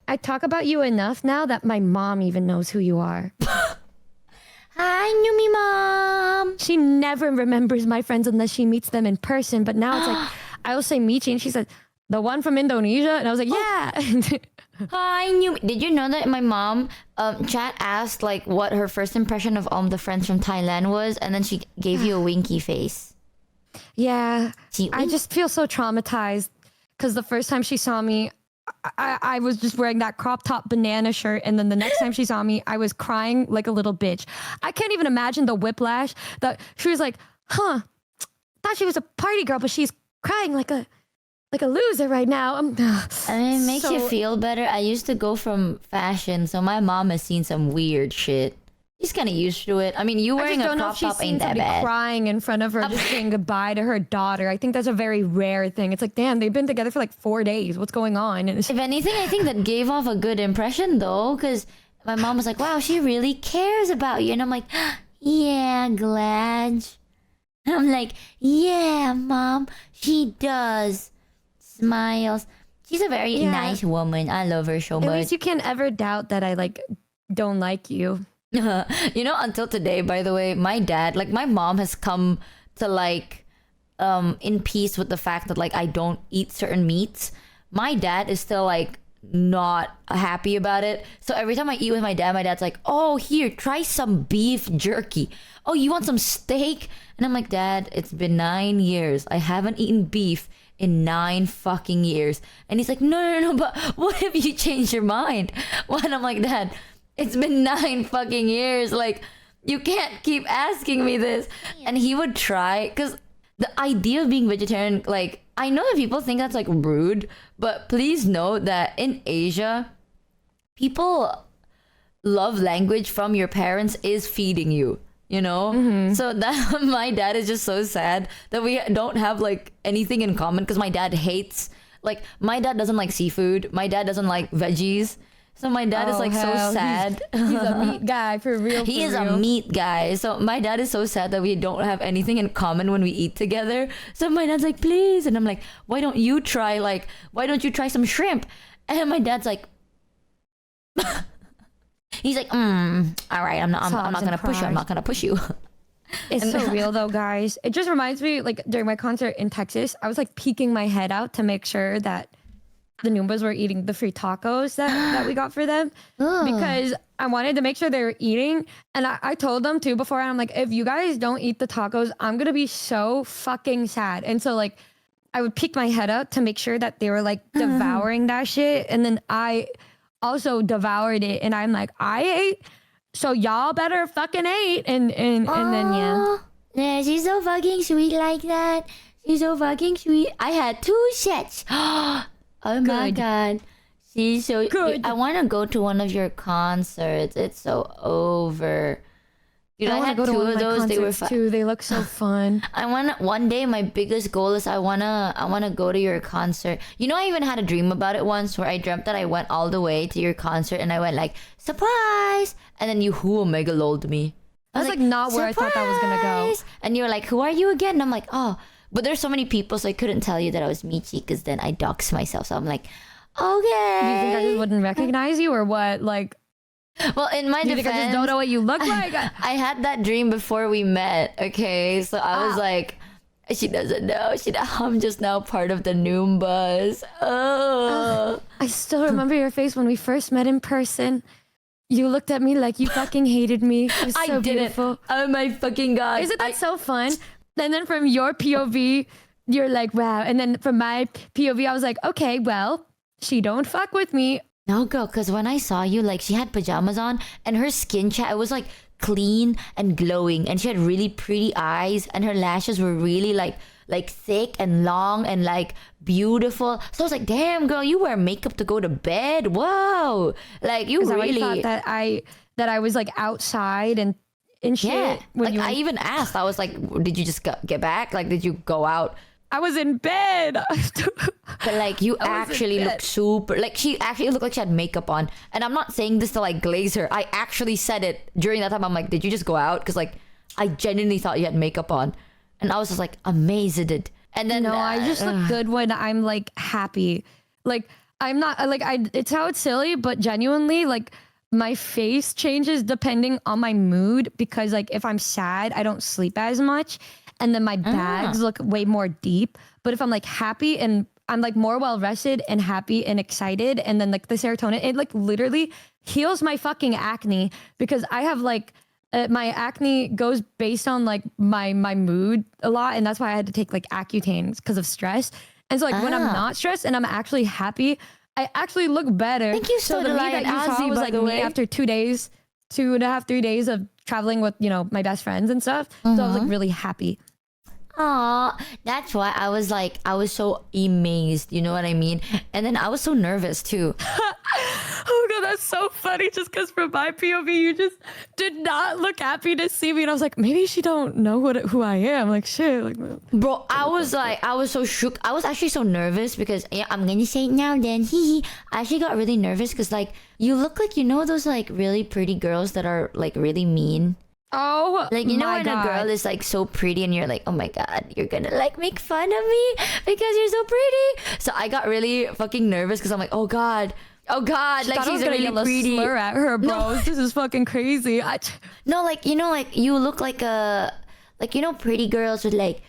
I talk about you enough now that my mom even knows who you are. Hi, Numi mom. She never remembers my friends unless she meets them in person. But now it's like, I will say Michi and she said, the one from Indonesia? And I was like, yeah. Hi, Numi. Did you know that my mom, chat asked like what her first impression of the friends from Thailand was, and then she gave you a winky face. Yeah. She I just feel so traumatized because the first time she saw me, I was just wearing that crop top banana shirt, and then the next time she saw me, I was crying like a little bitch. I can't even imagine the whiplash that she was like, huh, thought she was a party girl, but she's crying like a loser right now. I mean, it makes you feel better. I used to go from fashion, so my mom has seen some weird shit. She's kind of used to it. I mean, you wearing a crop top ain't that bad. Crying in front of her, just saying goodbye to her daughter. I think that's a very rare thing. It's like, damn, they've been together for like 4 days. What's going on? And if anything, I think that gave off a good impression though, because my mom was like, wow, she really cares about you. And I'm like, yeah, glad. And I'm like, yeah, mom, she does. Smiles. She's a very nice woman. I love her so much. At least you can't ever doubt that I like don't like you. You know, until today, by the way, my dad, like my mom has come to like in peace with the fact that like I don't eat certain meats. My dad is still like not happy about it. So every time I eat with my dad's like, oh, here, try some beef jerky. Oh, you want some steak? And I'm like, Dad, it's been 9 years. I haven't eaten beef in 9 fucking years. And he's like, no, but what if you change your mind? Well, and I'm like, Dad, it's been 9 fucking years. Like, you can't keep asking me this. And he would try, because the idea of being vegetarian, like, I know that people think that's like rude, but please note that in Asia, people love language from your parents is feeding you, you know? Mm-hmm. So that my dad is just so sad that we don't have like anything in common, because my dad hates, like, my dad doesn't like seafood. My dad doesn't like veggies. So my dad is like so sad. He's a meat guy for real. He is a meat guy. So my dad is so sad that we don't have anything in common when we eat together. So my dad's like, please. And I'm like, why don't you try some shrimp? And my dad's like, he's like, all right, I'm not gonna push you. I'm not gonna push you. It's so real though, guys. It just reminds me, like during my concert in Texas, I was like peeking my head out to make sure that the Noombas were eating the free tacos that we got for them, because I wanted to make sure they were eating. And I told them too before, I'm like, if you guys don't eat the tacos, I'm gonna be so fucking sad. And so like I would peek my head out to make sure that they were like devouring that shit. And then I also devoured it, and I'm like, I ate, so y'all better fucking ate. And then yeah, she's so fucking sweet like that. She's so fucking sweet. I had 2 sets. Oh my god, she's so good. I want to go to one of your concerts. It's so over. Dude, I had go 2 to one of those. They were too. They look so fun. I want one day. My biggest goal is I wanna go to your concert. You know, I even had a dream about it once, where I dreamt that I went all the way to your concert, and I went like, surprise, and then you who omega lolled me. I was like not where I thought that was gonna go. And you were like, who are you again? And I'm like, oh. But there's so many people, so I couldn't tell you that I was Michi, because then I dox myself. So I'm like, okay. Do you think I just wouldn't recognize you, or what? Like, well, in my defense, I just don't know what you look like. I had that dream before we met. Okay, so I was like, she doesn't know. I'm just now part of the Noombas. Oh. I still remember your face when we first met in person. You looked at me like you fucking hated me. It was so beautiful. Oh my fucking god! Isn't that so fun? And then from your POV, you're like, wow. And then from my POV, I was like, okay, well, she don't fuck with me. No, girl, because when I saw you, like, she had pajamas on, and her skin it was like clean and glowing, and she had really pretty eyes, and her lashes were really like thick and long and like beautiful. So I was like, damn, girl, you wear makeup to go to bed. Whoa, like you really thought that I was like outside and shit. Yeah, like I even asked. I was like, did you just get back? Like, did you go out? I was in bed. But like, you actually looked super, like, she actually looked like she had makeup on. And I'm not saying this to like glaze her. I actually said it during that time. I'm like, did you just go out? Because like, I genuinely thought you had makeup on. And I was just like amazed. And then no, I just look good when I'm like happy. Like, I'm not like it sounds silly, but genuinely like my face changes depending on my mood because like if I'm sad, I don't sleep as much and then my bags look way more deep. But if I'm like happy and I'm like more well rested and happy and excited and then like the serotonin, it like literally heals my fucking acne because I have like my acne goes based on like my mood a lot and that's why I had to take like Accutane because of stress. And so like when I'm not stressed and I'm actually happy, I actually look better. Thank you so the me that you saw was like me after 2 days, 2.5, 3 days of traveling with, you know, my best friends and stuff. So I was like really happy. Aw, that's why I was so amazed, you know what I mean? And then I was so nervous too. Oh god, that's so funny. Just because from my POV, you just did not look happy to see me, and I was like, maybe she don't know who I am. Like shit, like bro, I was so shook. I was actually so nervous because yeah, I'm gonna say it now. Then I actually got really nervous because like you look like, you know, those like really pretty girls that are like really mean. Oh, like, you know, my when god. a girl is like so pretty and you're like, oh my god, you're gonna like make fun of me because you're so pretty. So I got really fucking nervous because I'm like, oh god, like she's really pretty. Slur at her, bros. No. This is fucking crazy. No, like, you know, like you look like a, like, you know, pretty girls with like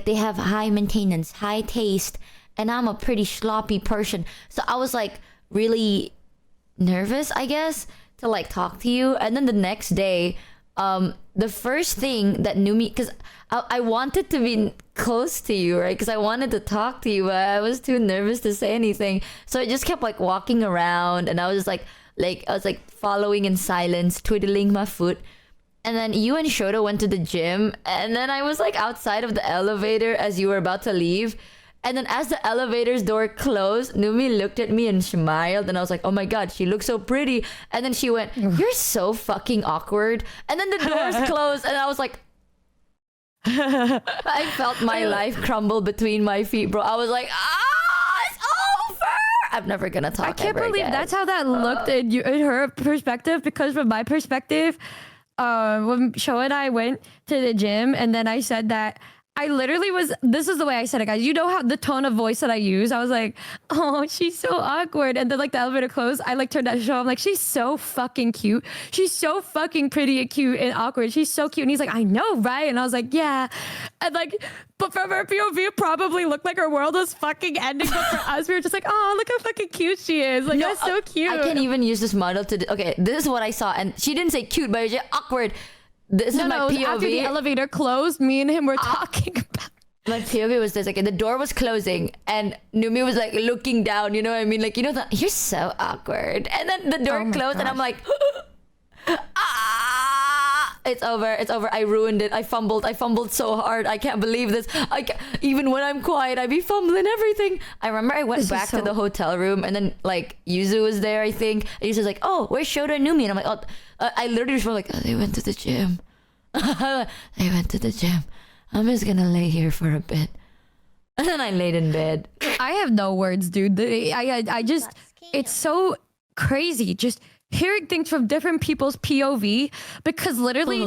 they have high maintenance, high taste, and I'm a pretty sloppy person. So I was like really nervous, I guess, to like talk to you. And then the next day, the first thing that Numi, because I wanted to be close to you, right? Because I wanted to talk to you, but I was too nervous to say anything. So I just kept like walking around, and I was just like I was like following in silence, twiddling my foot. And then you and Shoto went to the gym, and then I was like outside of the elevator as you were about to leave. And then as the elevator's door closed, Numi looked at me and smiled, and I was like, oh my god, she looks so pretty. And then she went, you're so fucking awkward. And then the doors closed, and I was like, I felt my life crumble between my feet, bro. I was like, it's over. I'm never gonna talk. I can't ever believe again. that's how that looked in her perspective, because from my perspective, when Sho and I went to the gym, and then I said that I literally was, this is the way I said it, guys. You know how the tone of voice that I use? I was like, oh, she's so awkward. And then like the elevator closed, I like turned to Show. I'm like, she's so fucking cute. She's so fucking pretty and cute and awkward. She's so cute. And he's like, I know, right? And I was like, yeah. And like, but from her POV, it probably looked like her world was fucking ending. But for us, we were just like, oh, look how fucking cute she is. Like, that's so cute. I can't even use this model to, okay, this is what I saw. And she didn't say cute, but it was just awkward. This is my POV. After the elevator closed, me and him were talking about. My POV was this, like, the door was closing and Numi was like looking down, you know what I mean? Like, you know, you're so awkward. And then the door closed and I'm like, it's over. I ruined it. I fumbled so hard. I can't believe this. Even when I'm quiet, I be fumbling everything. I remember I went back to the hotel room, and then like Yuzu was there, I think. And Yuzu was like, oh, where's Shota and Numi? And I'm like, oh, I literally just felt like, oh, they went to the gym. They went to the gym. I'm just gonna lay here for a bit. And then I laid in bed. I have no words, dude. I just, it's so crazy just hearing things from different people's POV, because literally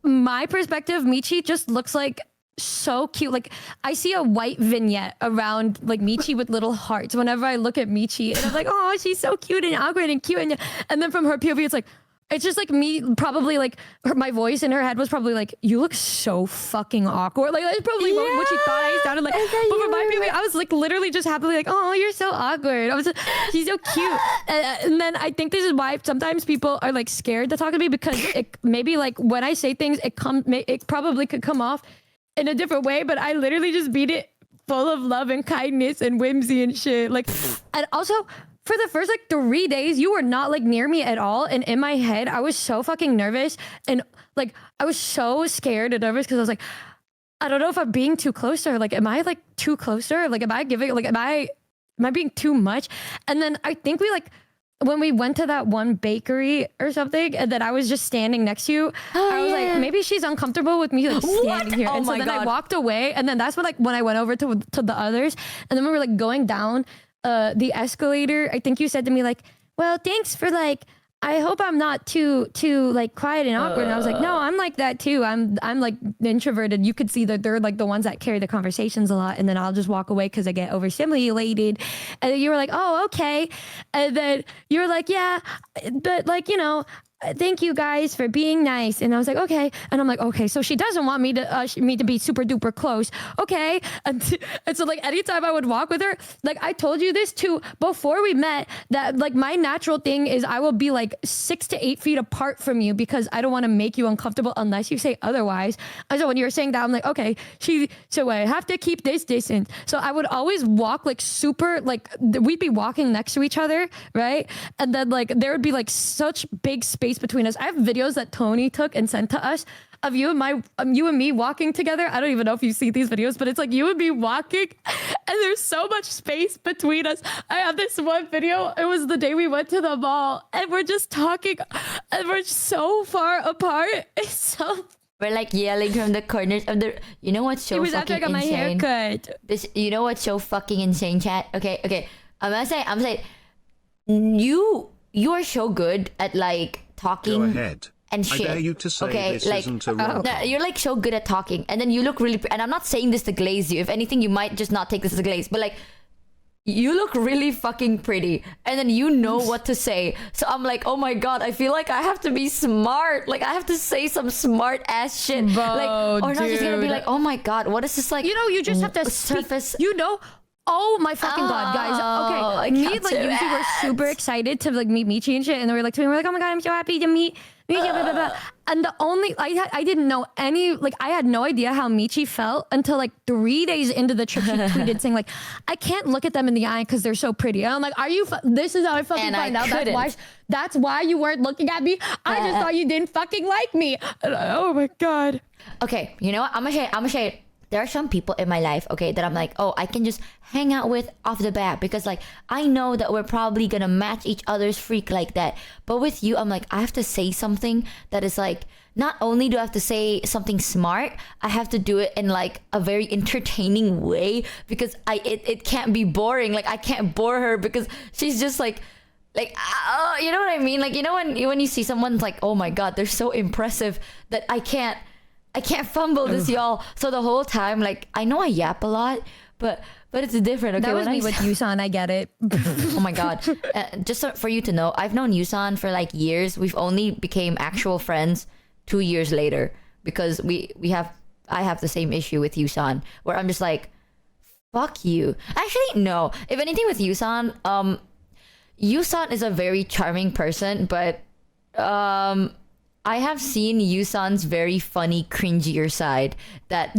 my perspective, Michi just looks like so cute. Like I see a white vignette around like Michi with little hearts whenever I look at Michi, and I'm like, oh, she's so cute and awkward and cute. And then from her POV, it's just like me, probably like my voice in her head was probably like, you look so fucking awkward. Like that's probably what she thought I sounded like. But for my POV, I was like literally just happily like, oh, you're so awkward. I was just, she's so cute. And then I think this is why sometimes people are like scared to talk to me, because it maybe like when I say things, it probably could come off in a different way, but I literally just beat it full of love and kindness and whimsy and shit. Like, and also, for the first like 3 days, you were not like near me at all. And in my head, I was so fucking nervous. And like, I was so scared and nervous because I was like, I don't know if I'm being too close to her. Like, am I like too close to her? Like, am I being too much? And then I think we like, when we went to that one bakery or something, and then I was just standing next to you, I was like, maybe she's uncomfortable with me like standing here. And so then I walked away. And then that's when I went over to the others. And then we were like going down the escalator. I think you said to me like, well, thanks for like I hope I'm not too like quiet and awkward. And I was like, no, I'm like that too. I'm like introverted. You could see that they're like the ones that carry the conversations a lot, and then I'll just walk away because I get overstimulated. And then you were like, oh, okay. And then you were like, yeah, but like, you know, thank you guys for being nice. And I was like, okay. And I'm like, okay, so she doesn't want me to be super duper close. Okay. And so like anytime I would walk with her, like I told you this too before we met, that like my natural thing is I will be like 6 to 8 feet apart from you because I don't want to make you uncomfortable unless you say otherwise. And so when you were saying that, I'm like, okay, so I have to keep this distance. So I would always walk like super, like we'd be walking next to each other, right? And then like there would be like such big space between us. I have videos that Tony took and sent to us of you and me walking together. I don't even know if you see these videos, but it's like you and me walking and there's so much space between us. I have this one video. It was the day we went to the mall and we're just talking and we're so far apart. It's so... We're like yelling from the corners of the... You know what's so fucking insane? It was after I got my haircut. You know what's so fucking insane, chat? Okay. I'm gonna say, you are so good at like talking. Go ahead. And shit. I dare you to say this like, isn't a rom-com. No, you're like so good at talking, and then you look really. And I'm not saying this to glaze you. If anything, you might just not take this as a glaze. But like, you look really fucking pretty, and then you know what to say. So I'm like, oh my god, I feel like I have to be smart. Like I have to say some smart ass shit. Like, or not just gonna be like, oh my god, what is this like? You know, you just have to surface. Speak, you know. Oh my fucking god, guys. Okay, me and like Yuzi were super excited to like meet Michi and shit, and they were like, oh my god, I'm so happy to meet Michi, blah, blah, blah. And the only I didn't know any, like I had no idea how Michi felt until like 3 days into the trip. She tweeted saying like, I can't look at them in the eye because they're so pretty. And I'm like, are you? This is how I fucking find out. That's why you weren't looking at me. I just thought you didn't fucking like me. Oh my god. Okay, you know what? I'm gonna share it. There are some people in my life, okay, that I'm like, oh, I can just hang out with off the bat because like I know that we're probably gonna match each other's freak like that. But with you, I'm like, I have to say something that is like, not only do I have to say something smart, I have to do it in like a very entertaining way because it can't be boring. Like I can't bore her because she's just like you know what I mean? Like, you know when you see someone's like, oh my god, they're so impressive that I can't fumble this, y'all. So the whole time, like, I know I yap a lot, but it's different. Okay, that was me with Yusan. I get it. Oh my god! Just so, for you to know, I've known Yusan for like years. We've only became actual friends 2 years later because I have the same issue with Yusan where I'm just like, fuck you. Actually, no. If anything, with Yusan, Yusan is a very charming person, but I have seen Yusan's very funny, cringier side that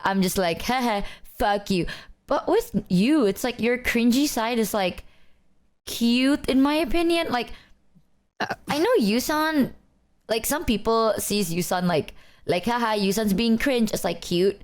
I'm just like, haha, fuck you. But with you, it's like your cringy side is like cute in my opinion. Like, I know Yusan, like some people sees Yusan like haha, Yusan's being cringe. It's like cute.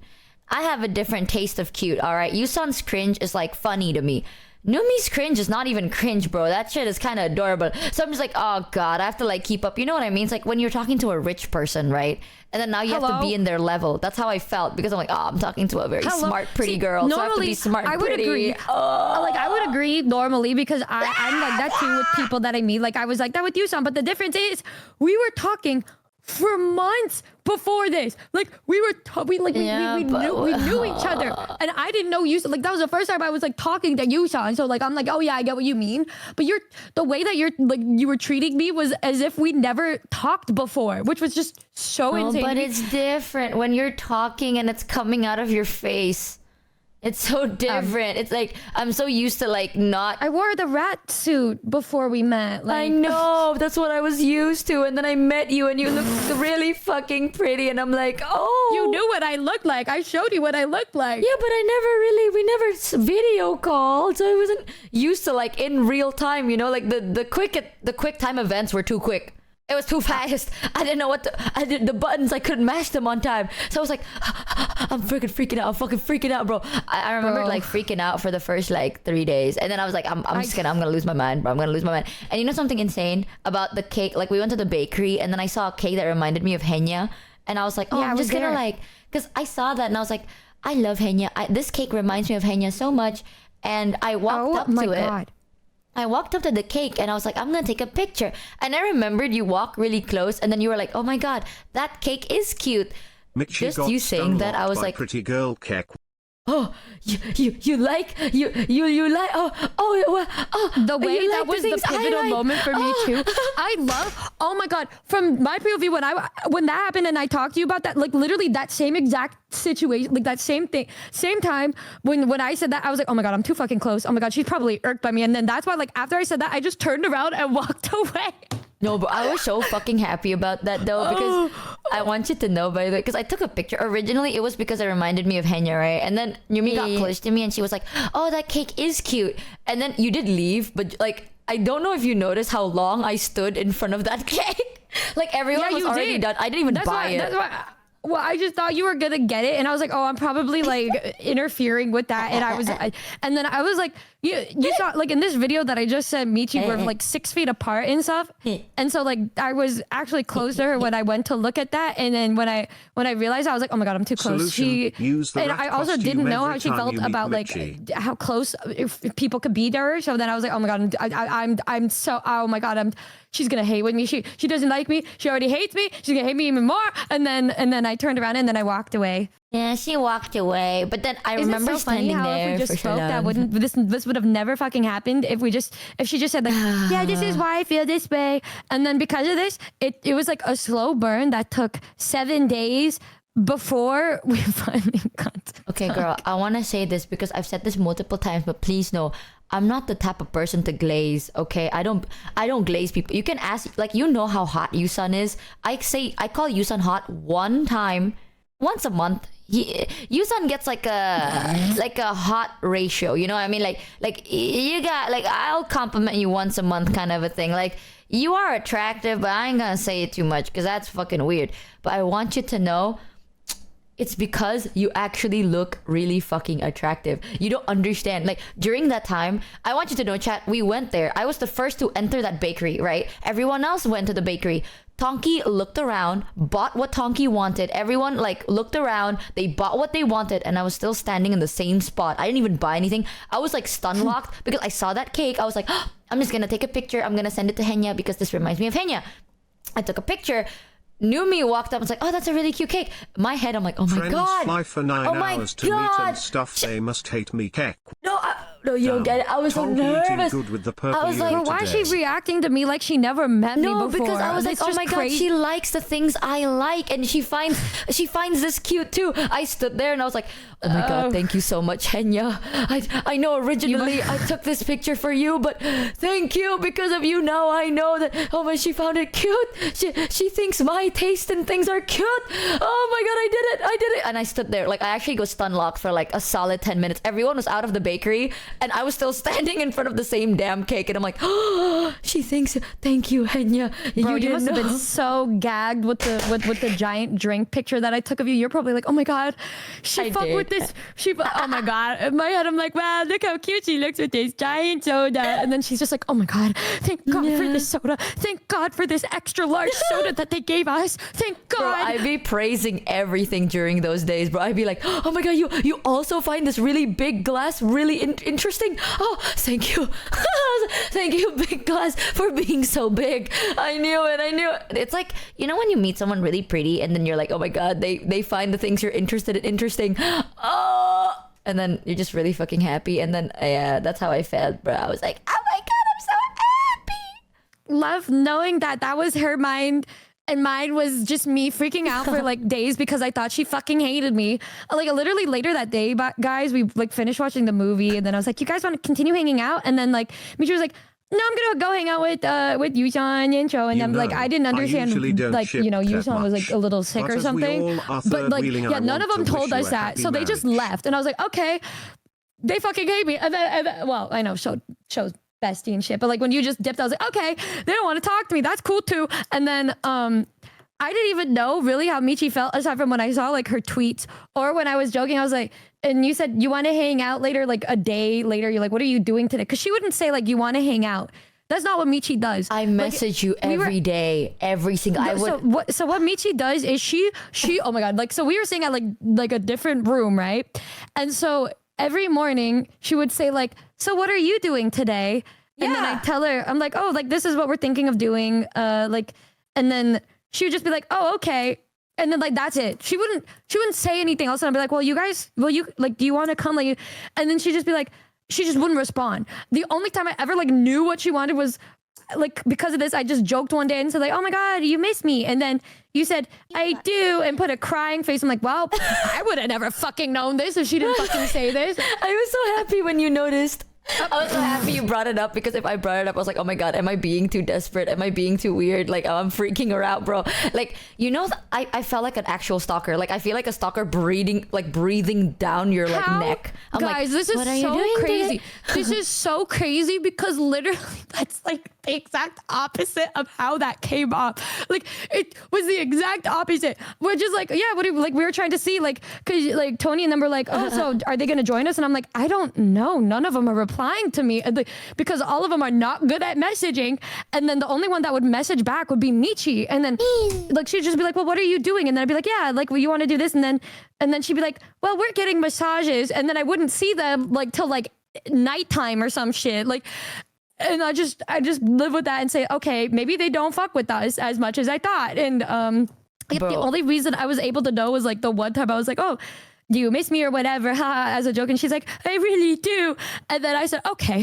I have a different taste of cute, all right? Yusan's cringe is like funny to me. Numi's cringe is not even cringe, bro. That shit is kind of adorable. So I'm just like, oh god, I have to like keep up. You know what I mean? It's like when you're talking to a rich person, right? And then now you have to be in their level. That's how I felt because I'm like, oh, I'm talking to a very smart, pretty girl. Normally, so I have to be smart and pretty. Agree. Like I would agree normally because I'm like that too with people that I meet. Like I was like that with you, Sam. But the difference is we were talking for months before this. Like we knew each other, and I didn't know you. Like that was the first time I was like talking to Yusan. So like I'm like, oh yeah, I get what you mean. But the way that you were treating me was as if we never talked before, which was just so insane. But it's different when you're talking and it's coming out of your face. It's so different. It's like I'm so used to like not. I wore the rat suit before we met. Like, I know, that's what I was used to, and then I met you, and you looked really fucking pretty, and I'm like, oh. You knew what I looked like. I showed you what I looked like. Yeah, but we never video called, so I wasn't used to like in real time. You know, like the quick time events were too quick. It was too fast. I didn't know I did the buttons. I couldn't mash them on time. So I was like, I'm freaking freaking out. I'm fucking freaking out, bro. I remember like freaking out for the first like 3 days. And then I was like, I'm gonna lose my mind, bro. I'm gonna lose my mind. And you know something insane about the cake? Like we went to the bakery and then I saw a cake that reminded me of Henya. And I was like, oh, yeah, I'm just gonna like, because I saw that and I was like, I love Henya. This cake reminds me of Henya so much. And I walked up to it. I walked up to the cake and I was like, I'm gonna take a picture. And I remembered you walk really close and then you were like, oh my god, that cake is cute. Michi Just got you saying that, I was by like, pretty girl cake. oh, you like The way you that like was the things I pivotal like. moment for me too. I love. Oh my god! From my POV, when that happened, and I talked to you about that, like literally that same exact situation, like that same thing, same time when I said that, I was like, oh my god, I'm too fucking close. Oh my god, she's probably irked by me, and then that's why, like after I said that, I just turned around and walked away. No, but I was so fucking happy about that though, because I want you to know, by the way, because I took a picture. Originally, it was because it reminded me of Henya, right? And then Numi got close to me and she was like, oh, that cake is cute. And then you did leave, but like, I don't know if you noticed how long I stood in front of that cake. Like everyone was already done. I didn't even buy it. That's why. Well, I just thought you were gonna get it, and I was like, "Oh, I'm probably like interfering with that." And and then I was like, "You saw like in this video that I just sent Michi, we're like 6 feet apart and stuff." And so like I was actually close to her when I went to look at that, and then when I realized, I was like, "Oh my god, I'm too close." And I also didn't know how she felt about like how close if people could be to her. So then I was like, "Oh my god, I'm so oh my god, she's gonna hate with me. She doesn't like me. She already hates me. She's gonna hate me even more." And then I turned around and then I walked away. Yeah, she walked away. But then I remember standing there. If we just spoke, that wouldn't this would have never fucking happened if she just said like, yeah, this is why I feel this way. And then because of this, it was like a slow burn that took 7 days before we finally got to Okay, talk. girl, I want to say this because I've said this multiple times, but please know, I'm not the type of person to glaze, okay? I don't glaze people. You can ask, like, you know how hot Yusun is. I call Yusun hot once a month. Yusun gets like a hot ratio, you know what I mean? Like you got, like, I'll compliment you once a month kind of a thing. Like, you are attractive, but I ain't gonna say it too much because that's fucking weird. But I want you to know, it's because you actually look really fucking attractive. You don't understand. Like, during that time, I want you to know, chat, we went there. I was the first to enter that bakery, right? Everyone else went to the bakery. Tonki looked around, bought what Tonki wanted. Everyone, like, looked around. They bought what they wanted, and I was still standing in the same spot. I didn't even buy anything. I was, like, stun locked because I saw that cake. I was like, oh, I'm just gonna take a picture. I'm gonna send it to Henya because this reminds me of Henya. I took a picture. Numi walked up and was like, oh, that's a really cute cake. My head, I'm like, oh my Friends god. fly for 9 oh my hours to god. meet and stuff. They must hate me cake. No, you don't get it. I was so nervous. Good with the purple I was like, why is she reacting to me like she never met me before? No, because I was like, oh my god, she likes the things I like, and she finds this cute too. I stood there and I was like, oh my god, thank you so much, Henya. I know originally I took this picture for you, but thank you, because of you now I know that, oh my, she found it cute. She thinks my taste and things are cute. Oh my god, I did it. And I stood there, like, I actually go stun locked for like a solid 10 minutes. Everyone was out of the bakery and I was still standing in front of the same damn cake, and I'm like, oh, she thinks, thank you, Henya. Bro, you must have been so gagged with the giant drink picture that I took of you. You're probably like, oh my god, she fucked with this. Oh my god. In my head, I'm like, wow, look how cute she looks with this giant soda. And then she's just like, oh my god, thank god for this soda. Thank god for this extra large soda that they gave us. Thank god. Bro, I'd be praising everything during those days, bro. I'd be like, oh my god, you also find this really big glass really interesting. Oh, thank you. Thank you, big glass, for being so big. I knew it. It's like, you know when you meet someone really pretty and then you're like, oh my god, they find the things you're interested in interesting. Oh, and then you're just really fucking happy. And then yeah, that's how I felt, bro. I was like, oh my god, I'm so happy. Love knowing that was her mind. And mine was just me freaking out for like days because I thought she fucking hated me. Like literally later that day, but guys, we like finished watching the movie, and then I was like, "You guys want to continue hanging out?" And then like Michi was like, "No, I'm gonna go hang out with Yusan and Cho." And then like I didn't understand, like, you know, Yusan was like a little sick or something. But like yeah, none of them told us that, so they just left. And I was like, okay, they fucking hate me. And then well, I know shows bestie and shit, but like when you just dipped, I was like, okay, they don't want to talk to me, that's cool too. And then I didn't even know really how Michi felt aside from when I saw like her tweets, or when I was joking, I was like, and you said you want to hang out later, like a day later, you're like, what are you doing today? Because she wouldn't say like you want to hang out. That's not what Michi does. I message you every day, every single. So what Michi does is she oh my god, like, so we were staying at like a different room, right? And so every morning she would say like, so what are you doing today? And then I tell her, I'm like, oh, like this is what we're thinking of doing. Like, and then she would just be like, oh, okay. And then like that's it. She wouldn't say anything else. And I'd be like, well, you guys, do you want to come? Like, and then she'd just be like, she just wouldn't respond. The only time I ever like knew what she wanted was like because of this. I just joked one day and said like, oh my god, you miss me. And then you said I do and put a crying face. I'm like, well, I would have never fucking known this if she didn't fucking say this. I was so happy when you noticed. I was so happy you brought it up because if I brought it up, I was like, oh my god, am I being too desperate? Am I being too weird? Like, I'm freaking her out, bro. Like, you know, I felt like an actual stalker. Like, I feel like a stalker breathing down your like neck. I'm guys, like, this is what are you so doing crazy. today? This is so crazy because literally that's like the exact opposite of how that came up. Like, it was the exact opposite. We're just like, yeah, what do like we were trying to see, like, cause like Tony and them were like, oh, so are they gonna join us? And I'm like, I don't know. None of them are replying to me because all of them are not good at messaging. And then the only one that would message back would be Michi. And then like she'd just be like, well, what are you doing? And then I'd be like, yeah, like, well, you want to do this? And then she'd be like, well, we're getting massages. And then I wouldn't see them like till like nighttime or some shit. Like, and I just live with that and say, okay, maybe they don't fuck with us as much as I thought. And the only reason I was able to know was like the one time I was like, oh, do you miss me or whatever, as a joke. And she's like, I really do. And then I said, okay.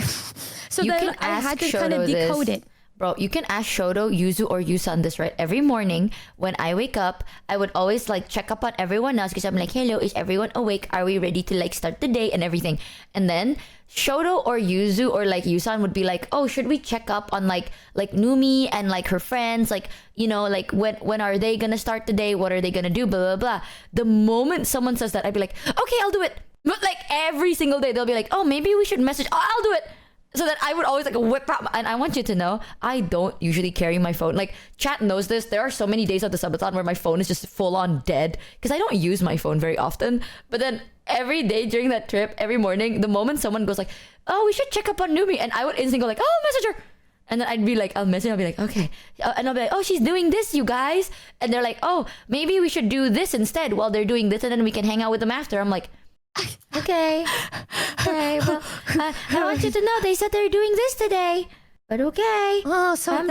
So you then I had to kind of decode it. Bro, you can ask Shoto, Yuzu, or Yusan this, right? Every morning when I wake up, I would always like check up on everyone else because I'm like, hello, is everyone awake? Are we ready to like start the day and everything? And then Shoto or Yuzu or like Yusan would be like, oh, should we check up on like Numi and like her friends? Like, you know, like when are they gonna start the day? What are they gonna do? Blah, blah, blah. The moment someone says that, I'd be like, okay, I'll do it. But like every single day, they'll be like, oh, maybe we should message. Oh, I'll do it. So that I would always like whip out, and I want you to know, I don't usually carry my phone. Like, chat knows this. There are so many days of the subathon where my phone is just full on dead because I don't use my phone very often. But then every day during that trip, every morning, the moment someone goes like, oh, we should check up on Numi, and I would instantly go like, oh, I'll message her. And then I'd be like, I'll message, I'll be like, okay. And I'll be like, oh, she's doing this, you guys. And they're like, oh, maybe we should do this instead while they're doing this, and then we can hang out with them after. I'm like, okay, well, I want you to know they said they're doing this today, but okay. Oh, so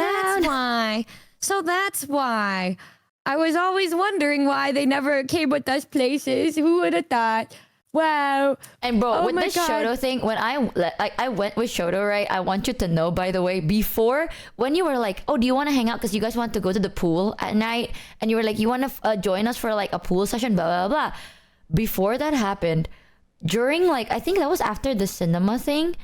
that's why I was always wondering why they never came with us places. Who would have thought? Wow. And bro, with this Shoto thing, when I went with Shoto, right? I want you to know, by the way, before, when you were like, oh, do you want to hang out because you guys want to go to the pool at night, and you were like, you want to join us for like a pool session, blah blah blah. Before that happened, during like, I think that was after the cinema thing,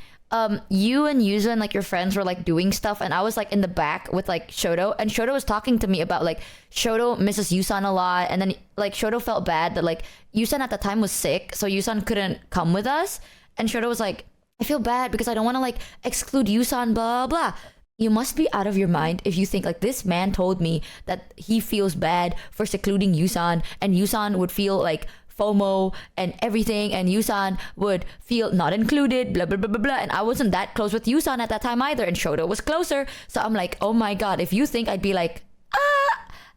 you and Yuzu and like your friends were like doing stuff, and I was like in the back with like Shoto, and Shoto was talking to me about like Shoto misses Yusan a lot, and then like Shoto felt bad that like Yusan at the time was sick, so Yusan couldn't come with us, and Shoto was like, I feel bad because I don't want to like exclude Yusan, blah blah. You must be out of your mind if you think like this man told me that he feels bad for secluding Yusan, and Yusan would feel like FOMO and everything, and Yusan would feel not included, blah blah blah blah blah. And I wasn't that close with Yusan at that time either, and Shoto was closer. So I'm like, oh my god, if you think I'd be like,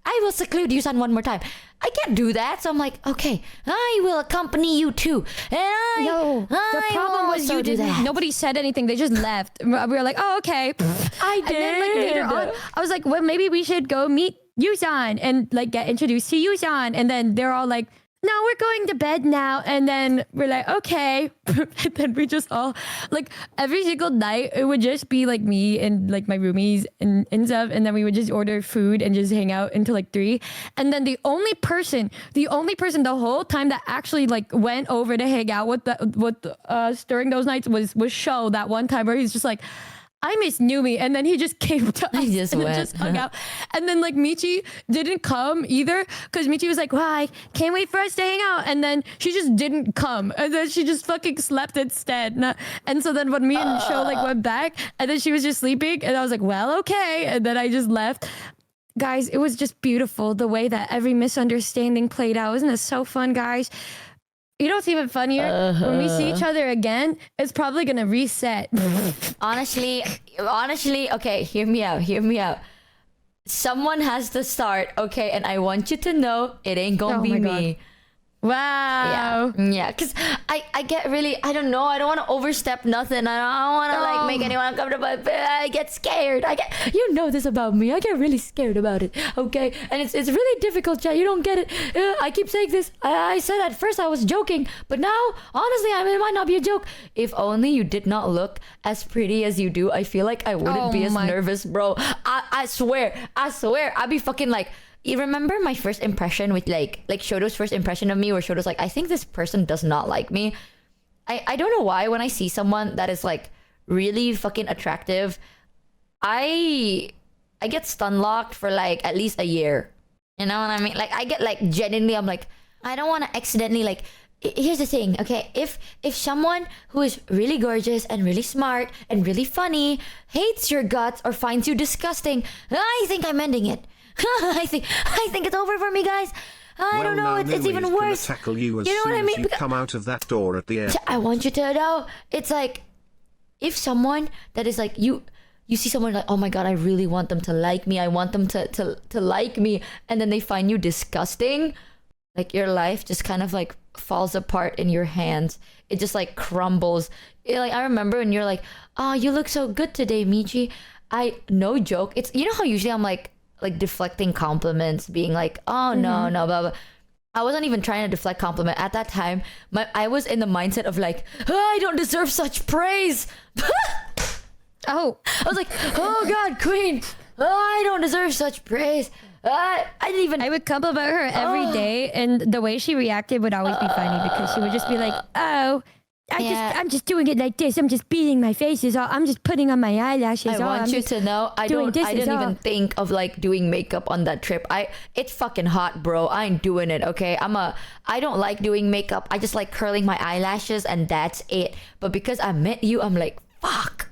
I will seclude Yusan one more time, I can't do that. So I'm like, okay, I will accompany you too. And the problem was you didn't. Nobody said anything. They just left. We were like, oh, okay. I did. And then like later on, I was like, well, maybe we should go meet Yusan and like get introduced to Yusan. And then they're all like, no, we're going to bed now. And then we're like, okay. And then we just all, like, every single night, it would just be like me and like my roomies and stuff. And then we would just order food and just hang out until like 3. And then the only person the whole time that actually like went over to hang out with us during those nights was Sho, that one time where he's just like, I miss Numi, and then he just came to us and just hung out. And then like Michi didn't come either because Michi was like, "Why? Can't wait for us to hang out." And then she just didn't come, and then she just fucking slept instead. And so then when me and Sho like went back, and then she was just sleeping, and I was like, "Well, okay," and then I just left. Guys, it was just beautiful the way that every misunderstanding played out. Isn't it so fun, guys? You know what's even funnier? When we see each other again, it's probably gonna reset. Honestly, okay, hear me out. Someone has to start, okay? And I want you to know it ain't gonna be me. Wow. Yeah, because I get really, I don't know, I don't want to overstep nothing. I don't want to like make anyone uncomfortable, but I get scared. You know this about me. I get really scared about it, okay? And it's really difficult, chat. You don't get it. I keep saying this. I said at first I was joking, but now, honestly, I mean, it might not be a joke. If only you did not look as pretty as you do, I feel like I wouldn't be as nervous, bro. I swear, I'd be fucking like, you remember my first impression with like Shoto's first impression of me, where Shoto's like, I think this person does not like me. I don't know why when I see someone that is like really fucking attractive, I get stun locked for like at least a year. You know what I mean? Like I get like genuinely, I'm like, I don't want to accidentally like. Here's the thing, okay? If someone who is really gorgeous and really smart and really funny hates your guts or finds you disgusting, I think I'm ending it. I think it's over for me, guys. I don't know. It's even worse. Tackle you as know soon what I mean? As you come out of that door at the end. I want you to know, it's like if someone that is like you see someone like, oh my god, I really want them to like me. I want them to like me, and then they find you disgusting. Like your life just kind of like falls apart in your hands. It just like crumbles. Like I remember when you're like, oh, you look so good today, Michi. No joke. It's, you know how usually I'm like deflecting compliments, being like, oh no, blah, blah. I wasn't even trying to deflect compliment at that time. I was in the mindset of like, oh, I don't deserve such praise. Oh, I was like, oh god, queen, oh, I don't deserve such praise. I didn't even. I would compliment her every day, and the way she reacted would always be funny because she would just be like, "Oh, I'm just doing it like this. I'm just beating my faces. I'm just putting on my eyelashes. I want you to know, I didn't even think of like doing makeup on that trip. It's fucking hot, bro. I ain't doing it. Okay, I don't like doing makeup. I just like curling my eyelashes, and that's it. But because I met you, I'm like, fuck.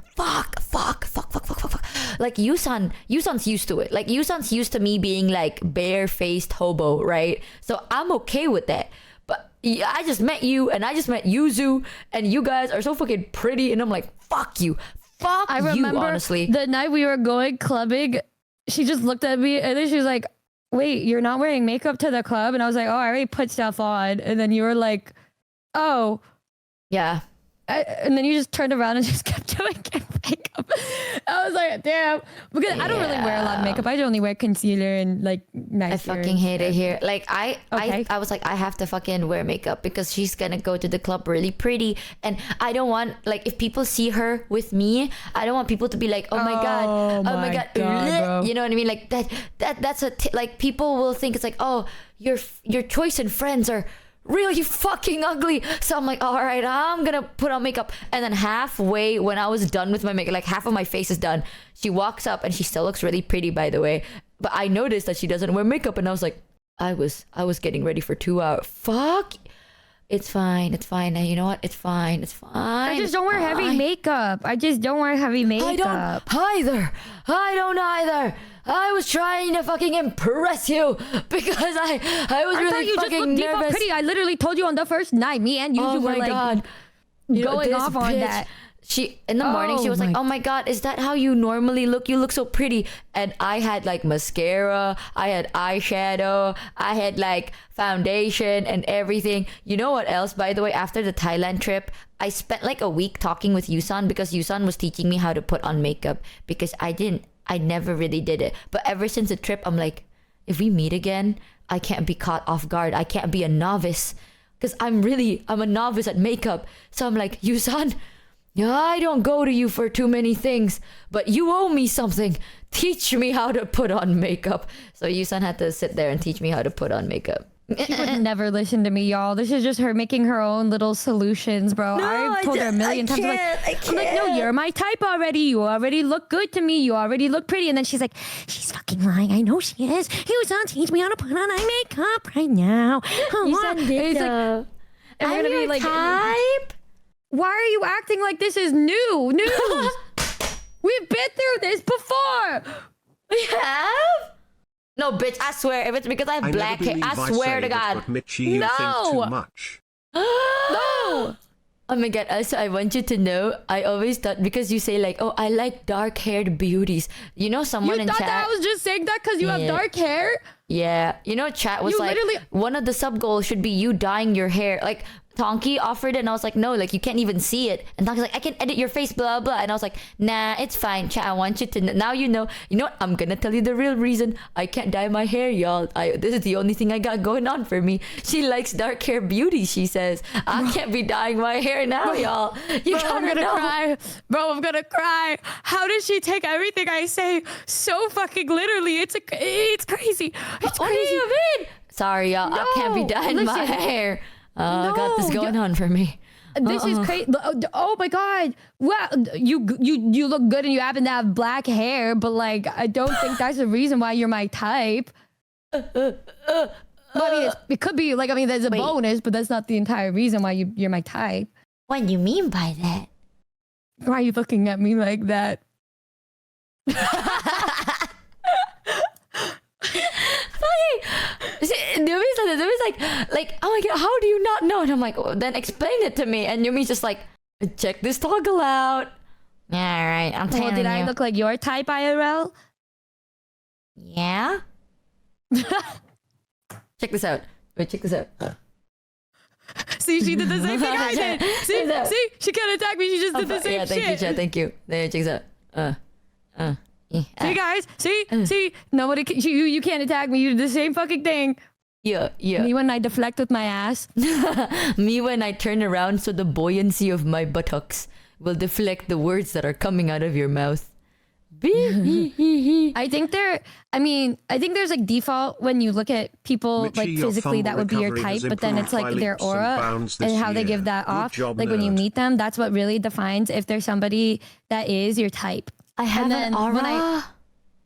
Like Yusan's used to it. Like Yusan's used to me being like bare-faced hobo, right? So I'm okay with that. But I just met you, and I just met Yuzu, and you guys are so fucking pretty, and I'm like, fuck you. I remember honestly. The night we were going clubbing, she just looked at me, and then she was like, wait, you're not wearing makeup to the club? And I was like, oh, I already put stuff on. And then you were like, oh. Yeah. And then you just turned around and just kept doing makeup. I was like, damn. Because I don't really wear a lot of makeup. I only wear concealer and like nice. I fucking hate it here. Like I was like, I have to fucking wear makeup because she's gonna go to the club really pretty, and I don't want, like, if people see her with me, I don't want people to be like, oh my god, oh my god, bro. you know what I mean? Like that's like people will think it's like, oh, your choice and friends are really fucking ugly. So I'm like, all right, I'm gonna put on makeup. And then halfway when I was done with my makeup, like half of my face is done, she walks up, and she still looks really pretty, by the way, but I noticed that she doesn't wear makeup, and I was like, I was getting ready for 2 hours. Fuck, it's fine. Now you know what, it's fine. I just don't wear heavy makeup. I don't either. I was trying to fucking impress you because I was really fucking nervous. Pretty. I literally told you on the first night. Me and you were like going off on that. She in the morning she was like, oh my god, is that how you normally look? You look so pretty. And I had like mascara, I had eyeshadow, I had like foundation and everything. You know what else, by the way? After the Thailand trip, I spent like a week talking with Yusan because Yusan was teaching me how to put on makeup because I never really did it. But ever since the trip, I'm like, if we meet again, I can't be caught off guard. I can't be a novice because I'm a novice at makeup. So I'm like, Yusan, I don't go to you for too many things, but you owe me something. Teach me how to put on makeup. So Yusan had to sit there and teach me how to put on makeup. She would never listen to me, y'all. This is just her making her own little solutions, bro. No, I've told her a million times. I'm like, no, you're my type already. You already look good to me. You already look pretty. And then she's like, she's fucking lying. I know she is. He was on teach me how to put on eye makeup right now. Yusan did though. I'm your like, type. Why are you acting like this is news? We've been through this before. We have? No, bitch, I swear, if it's because I have black hair, I swear to God. But Michi, you think too much. No. Oh my god, also I want you to know, I always thought, because you say like, oh, I like dark haired beauties. You know, someone You in thought chat. that I was just saying that because you have Yeah. dark hair? Yeah, you know, chat was You like, literally- one of the sub goals should be you dyeing your hair. Like, Tonki offered it, and I was like, no, like, you can't even see it. And Tonki's like, I can edit your face, blah, blah. And I was like, nah, it's fine. Chat, I want you to now you know. You know what? I'm gonna tell you the real reason I can't dye my hair, y'all. This is the only thing I got going on for me. She likes dark hair beauty, she says. I can't be dyeing my hair now, y'all. You Bro, I'm gotta gonna know. cry. Bro, I'm gonna cry. How does she take everything I say so fucking literally? It's crazy. It's What do crazy. you mean? Sorry, y'all. I can't be No, dyeing my listen. hair. I got this No, going on for me. This is crazy. Oh my god! Wow, you look good and you happen to have black hair, but like I don't think that's the reason why you're my type. Well, I mean, it could be like there's a Wait. bonus, but that's not the entire reason why you're my type. What do you mean by that? Why are you looking at me like that? Numi's like, oh my god, how do you not know? And I'm like, well, then explain it to me. And Numi's just like, check this toggle out. Yeah, all right, I'm telling Well, did you. I look like your type IRL? Yeah. Check this out. Wait, check this out. See, she did the same thing I did. See, she can't attack me. She just did the same yeah, thank you, shit. Chad. Thank you. There, check this out. Yeah. See, guys, see, nobody, you can't attack me. You did the same fucking thing. Yeah. Me when I deflect with my ass. Me when I turn around so the buoyancy of my buttocks will deflect the words that are coming out of your mouth. I think there's like default when you look at people Michi, like your physically that fumble would be your recovery type, has but then it's improved like by their leaps and aura bounds and this how they year. give that Good off. job, Like when you nerd. meet them, that's what really defines if there's somebody that is your type. I have And an then aura.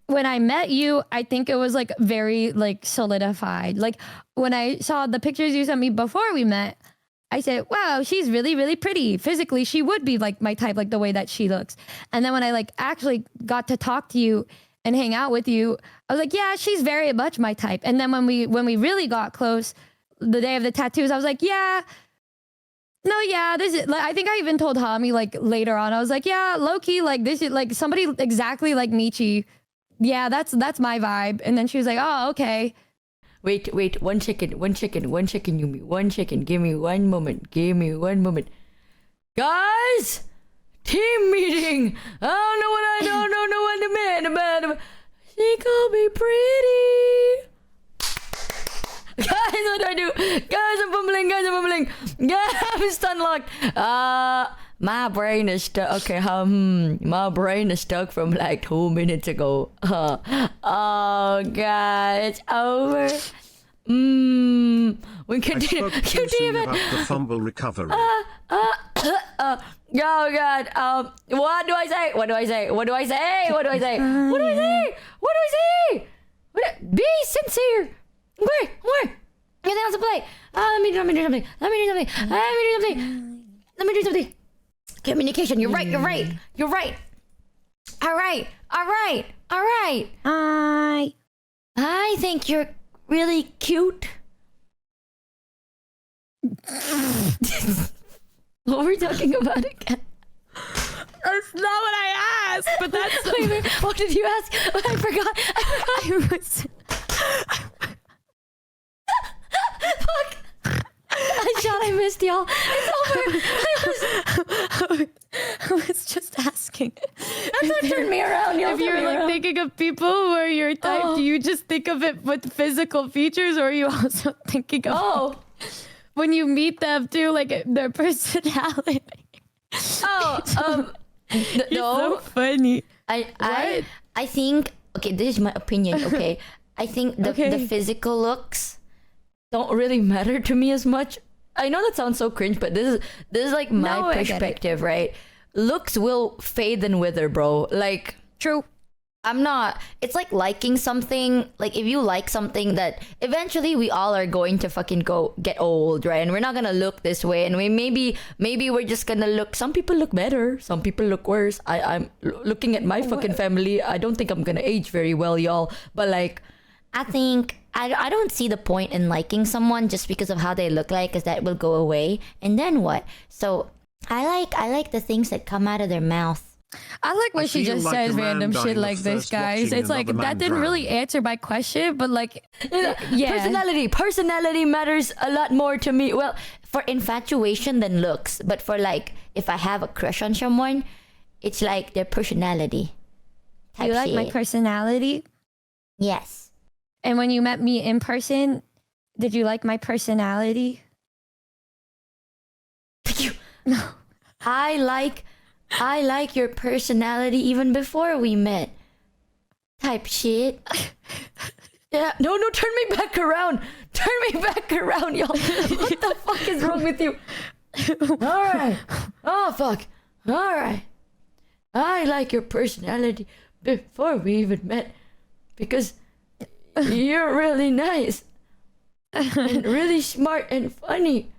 when I met you, I think it was like very like solidified. Like when I saw the pictures you sent me before we met, I said, wow, she's really, really pretty. Physically, she would be like my type, like the way that she looks. And then when I like actually got to talk to you and hang out with you, I was like, yeah, she's very much my type. And then when we really got close, the day of the tattoos, I was like, yeah, no, yeah, this is like, I think I even told Hami like later on, I was like, yeah, low key, like this is like somebody exactly like Michi. Yeah, that's my vibe. And then she was like, oh, okay. Wait, one chicken, Yumi, one chicken. Give me one moment. Guys, team meeting. I don't know what the man about. She called me pretty. Guys, what do I do? Guys, I'm fumbling. Guys, I'm stun locked. My brain is stuck. Okay, my brain is stuck from like 2 minutes ago. Oh God, it's over. We can I do spoke too soon about the fumble recovery. Oh God. What do I say? Be sincere. Where? Anything else to play? Let me do something. Communication. You're right. All right. I think you're really cute. What were we talking about again? That's not what I asked, but that's Wait, what did you ask? I forgot. Fuck. I missed y'all. It's over. I was just asking. Turn me around. If you're like thinking of people who are your type, do you just think of it with physical features, or are you also thinking of when you meet them too, like their personality? You're so funny. I think, okay, this is my opinion, okay? I think the physical looks don't really matter to me as much. I know that sounds so cringe, but this is like my perspective, right? Looks will fade and wither, bro. Like, True. it's like liking something. Like, if you like something that eventually we all are going to fucking get old, right? And we're not gonna look this way. And maybe we're just gonna look, some people look better, some people look worse. I'm looking at my fucking family. I don't think I'm gonna age very well, y'all. But like, I think I don't see the point in liking someone just because of how they look like, because that will go away. And then what? So I like the things that come out of their mouth. I like when she feel just like says a man random dying shit of like this, thirst guys. watching It's like another that man didn't really drown. answer my question, but like, yeah. Personality matters a lot more to me. Well, for infatuation than looks, but for like if I have a crush on someone, it's like their personality. You like my personality? Yes. And when you met me in person, did you like my personality? I like your personality even before we met. Type shit. Yeah, no, turn me back around. Turn me back around, y'all. What the fuck is wrong with you? Alright. Oh, fuck. Alright. I like your personality before we even met because you're really nice and really smart and funny.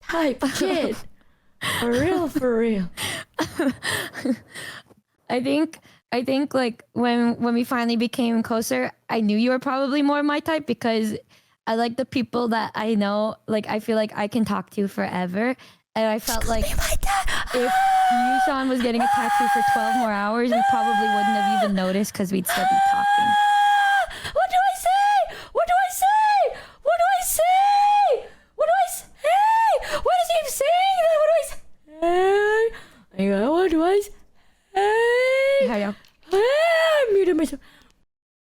Type shit. For real. I think like when we finally became closer, I knew you were probably more my type because I like the people that I know, like I feel like I can talk to forever. And I felt like if Yushan was getting a tattoo for 12 more hours, we probably wouldn't have even noticed because we'd still be talking. What do I say? What do I say? What do I say? What do I say? What is he saying? What do I say? What do I say? Hiya. I muted myself.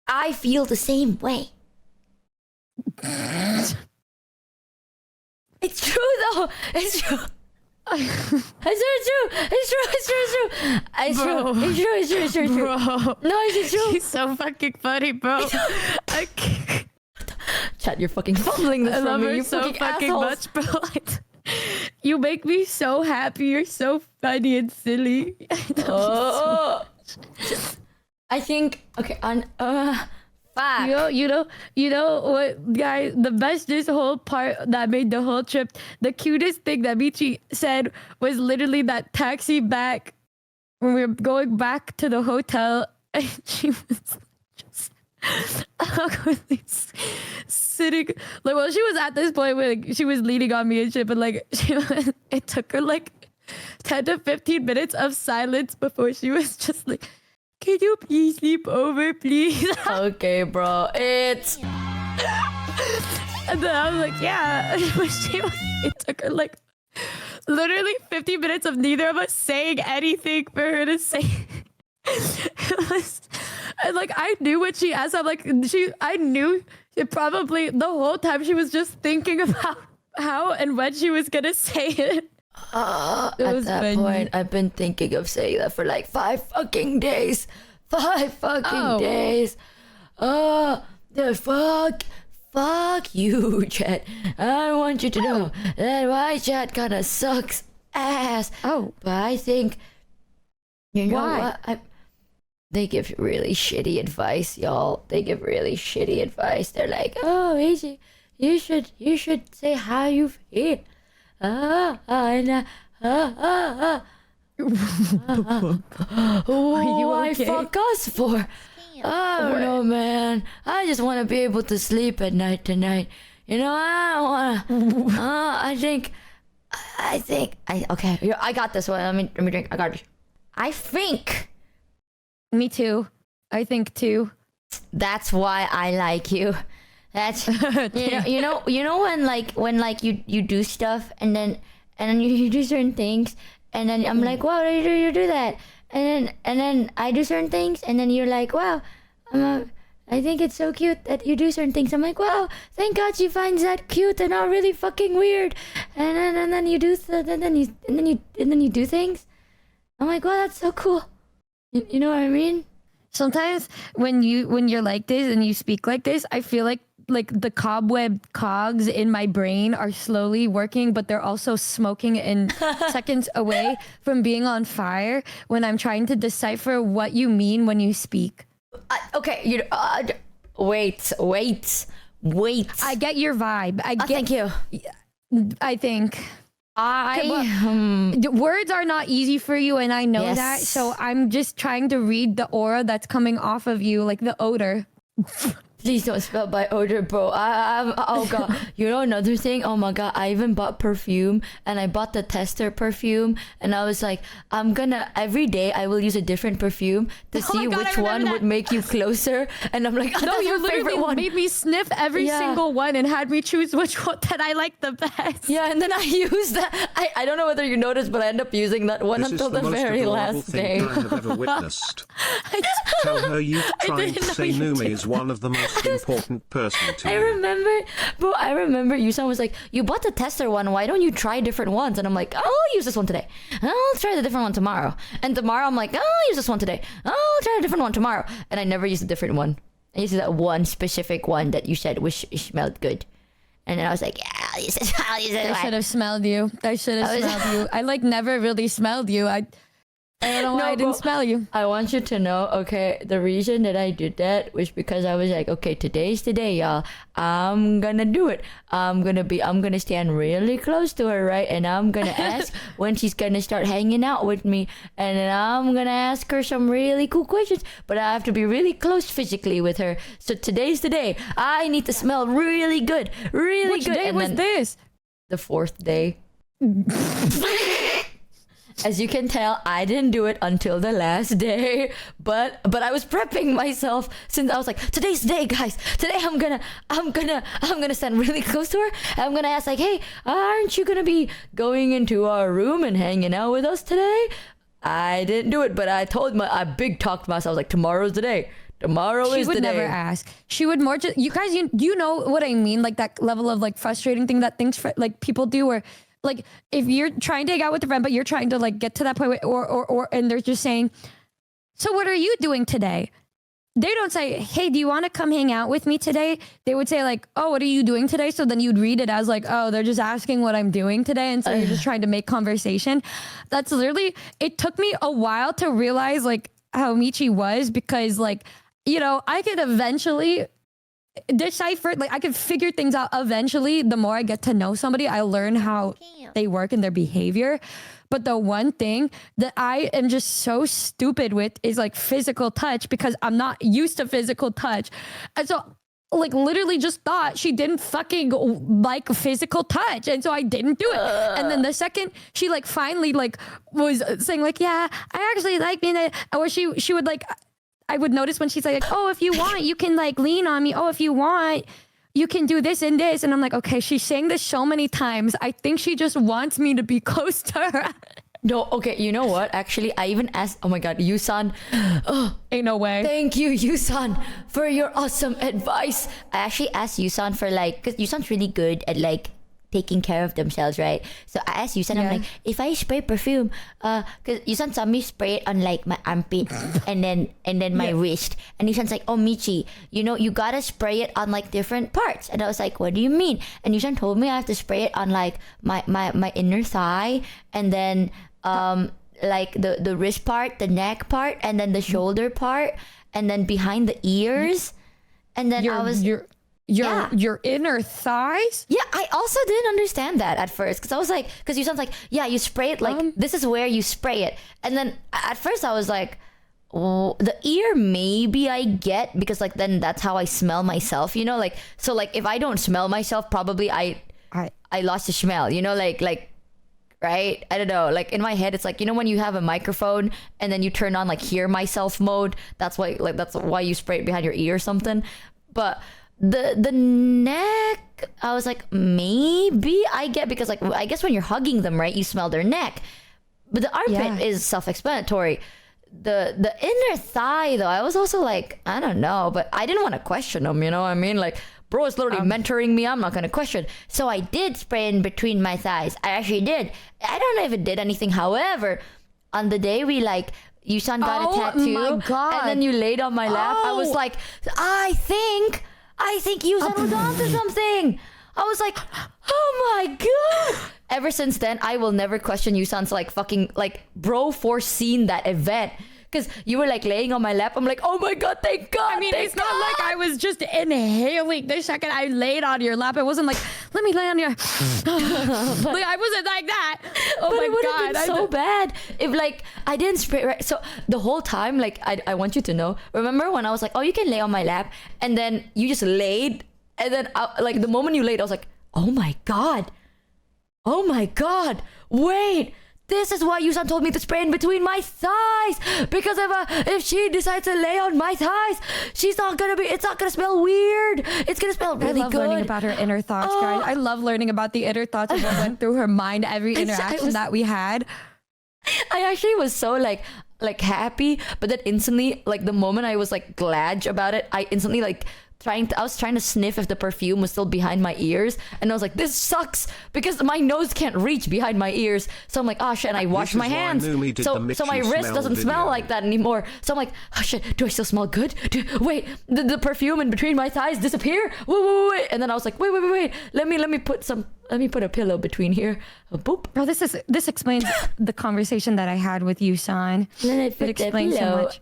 I feel the same way. It's true though. It's true. It's true. Bro. No, it's true. He's so fucking funny, bro. I can't. Chat, you're fucking fumbling this I from love me. her You so fucking fucking assholes. much, bro. You make me so happy. You're so funny and silly. Oh. I think okay on fuck. You know what, guys? The best this whole part that made the whole trip. The cutest thing that Michi said was literally that taxi back when we were going back to the hotel, and she was just awkwardly sitting. Like, well, she was at this point where like, she was leaning on me and shit, but like, it took her like 10 to 15 minutes of silence before she was just like, "Can you please sleep over, please?" Okay, bro. It's And then I was like, yeah. It took her like literally 50 minutes of neither of us saying anything for her to say. And like I knew what she asked. I'm like, I knew it probably the whole time she was just thinking about how and when she was gonna say it. at that point, I've been thinking of saying that for like 5 fucking days. 5 fucking days. Oh, the fuck. Fuck you, chat. I want you to know that my chat kind of sucks ass. Oh. But I think, you know Why? what? They give really shitty advice, y'all. They give really shitty advice. They're like, oh, Michi, you should say how you feel. What you I okay? fuck us for? I don't know, man. I just want to be able to sleep at night tonight. You know, I don't want to. I think. Okay, I got this one. Let me drink. I got it. I think. Me too. I think too. That's why I like you. That's you know when you do stuff and then you do certain things and then I'm like, wow, you do that, and then I do certain things and then you're like, wow, I think it's so cute that you do certain things. I'm like, wow, thank God she finds that cute and not really fucking weird, and then you do and then you do things. I'm like, wow, that's so cool. You know what I mean? Sometimes when you're like this and you speak like this, I feel like the cobweb cogs in my brain are slowly working, but they're also smoking and seconds away from being on fire when I'm trying to decipher what you mean when you speak. Okay, wait. I get your vibe. Thank you. I think. Words are not easy for you, and I know that. So I'm just trying to read the aura that's coming off of you, like the odor. Please don't smell by odor, bro. Oh god. You know another thing? Oh my god, I even bought perfume, and I bought the tester perfume, and I was like, I'm gonna every day I will use a different perfume to see God, which one would make you closer. And I'm like, oh, No, that's you my favorite literally one. made me sniff every single one and had me choose which one that I like the best. Yeah, and then I used that. I don't know whether you noticed, but I end up using that one This until is the the most very adorable last thing day. I have ever witnessed. Tell her you tried didn't to know say you Numi did is one of the most important person to I you. remember Yusan was like, you bought the tester one, why don't you try different ones? And I'm like, I'll use this one today. I'll try the different one tomorrow. And tomorrow I'm like, I'll use this one today. I'll try a different one tomorrow. And I never used a different one. I used that one specific one that you said smelled good. And then I was like, yeah, I'll use this. I'll use this I one. should have smelled you. I should have smelled you. I like never really smelled you. I don't know why I didn't smell you. I want you to know, okay, the reason that I did that was because I was like, okay, today's the day, y'all. I'm gonna do it. I'm gonna stand really close to her, right? And I'm gonna ask when she's gonna start hanging out with me. And then I'm gonna ask her some really cool questions, but I have to be really close physically with her. So today's the day. I need to smell really good, really Which good. day And was then this? the 4th day. As you can tell, I didn't do it until the last day, but I was prepping myself since I was like, today's the day, guys. Today I'm gonna stand really close to her. I'm gonna ask like, hey, aren't you gonna be going into our room and hanging out with us today? I didn't do it, but I big talked myself like, tomorrow's the day. Tomorrow She is would the never day. ask. She would more just, you guys, you know what I mean? Like that level of like frustrating thing that like people do, where like if you're trying to hang out with a friend, but you're trying to like get to that point where, or and they're just saying, so what are you doing today? They don't say, hey, do you want to come hang out with me today? They would say like, oh, what are you doing today? So then you'd read it as like, oh, they're just asking what I'm doing today. And so you're just trying to make conversation. That's literally, it took me a while to realize like how Michi was, because like, you know, I could eventually decipher, like I could figure things out eventually. The more I get to know somebody, I learn how they work and their behavior. But the one thing that I am just so stupid with is like physical touch, because I'm not used to physical touch. And so like literally just thought she didn't fucking like physical touch, and so I didn't do it. And then the second she like finally like was saying like, yeah, I actually like being a, or she would like, I would notice when she's like, oh, if you want, you can like lean on me. Oh, if you want, you can do this and this. And I'm like, okay, she's saying this so many times. I think she just wants me to be close to her. No, okay, you know what? Actually, I even asked, oh my god, Yusan. Oh, ain't no way. Thank you, Yusan, for your awesome advice. I actually asked Yusan for like, because Yusan's really good at like taking care of themselves, right? So I asked Yusan, I'm like, if I spray perfume, because Yusan saw me spray it on like my armpit and then my wrist, and Yusan's like, oh Michi, you know, you gotta spray it on like different parts. And I was like, what do you mean? And Yusan told me I have to spray it on like my inner thigh, and then like the wrist part, the neck part, and then the shoulder part, and then behind the ears. And then your inner thighs? Yeah, I also didn't understand that at first, because I was like, because you sound like, yeah, you spray it like this is where you spray it. And then at first I was like, oh, the ear maybe I get, because like then that's how I smell myself, you know, like, so like if I don't smell myself, probably I lost the smell, you know, like right? I don't know, like in my head it's like, you know, when you have a microphone and then you turn on like hear myself mode, that's why you spray it behind your ear or something. But the neck, I was like, maybe I get, because like I guess when you're hugging them, right, you smell their neck. But the armpit is self-explanatory. The inner thigh though, I was also like, I don't know, but I didn't want to question them, you know what I mean? Like, bro is literally mentoring me, I'm not gonna question. So I did spray in between my thighs. I actually did. I don't know if it did anything. However, on the day we like, Yusan got a tattoo, my God. and then you laid on my lap, I was like, I think Yusan was onto something. I was like, oh my god. Ever since then, I will never question Yusan's like fucking like bro foreseen that event. Because you were like laying on my lap. I'm like, oh my god, thank god. I mean, thank it's not god. like I was just inhaling the second I laid on your lap. It wasn't like, let me lay on your. Like I wasn't like that. Oh but my it would god, have been so bad if like I didn't spray right. So the whole time, like I want you to know. Remember when I was like, oh, you can lay on my lap, and then you just laid, and then like the moment you laid, I was like, oh my god, wait. This is why Yusan told me to spray in between my thighs, because if she decides to lay on my thighs, it's not gonna smell weird. It's gonna smell really I love good. learning about her inner thoughts, guys. I love learning about the inner thoughts of what went through her mind every interaction that we had. I actually was so like happy, but then instantly, like the moment I was like glad about it, I instantly like I was trying to sniff if the perfume was still behind my ears, and I was like, this sucks because my nose can't reach behind my ears. So I'm like, oh shit, and I washed my hands, so my wrist doesn't smell like that anymore. So I'm like, oh shit, do I still smell good? Wait, the perfume in between my thighs disappear? Wait, and then I was like, wait, let me put a pillow between here. Boop. Bro, this explains the conversation that I had with you, San. It explains so much.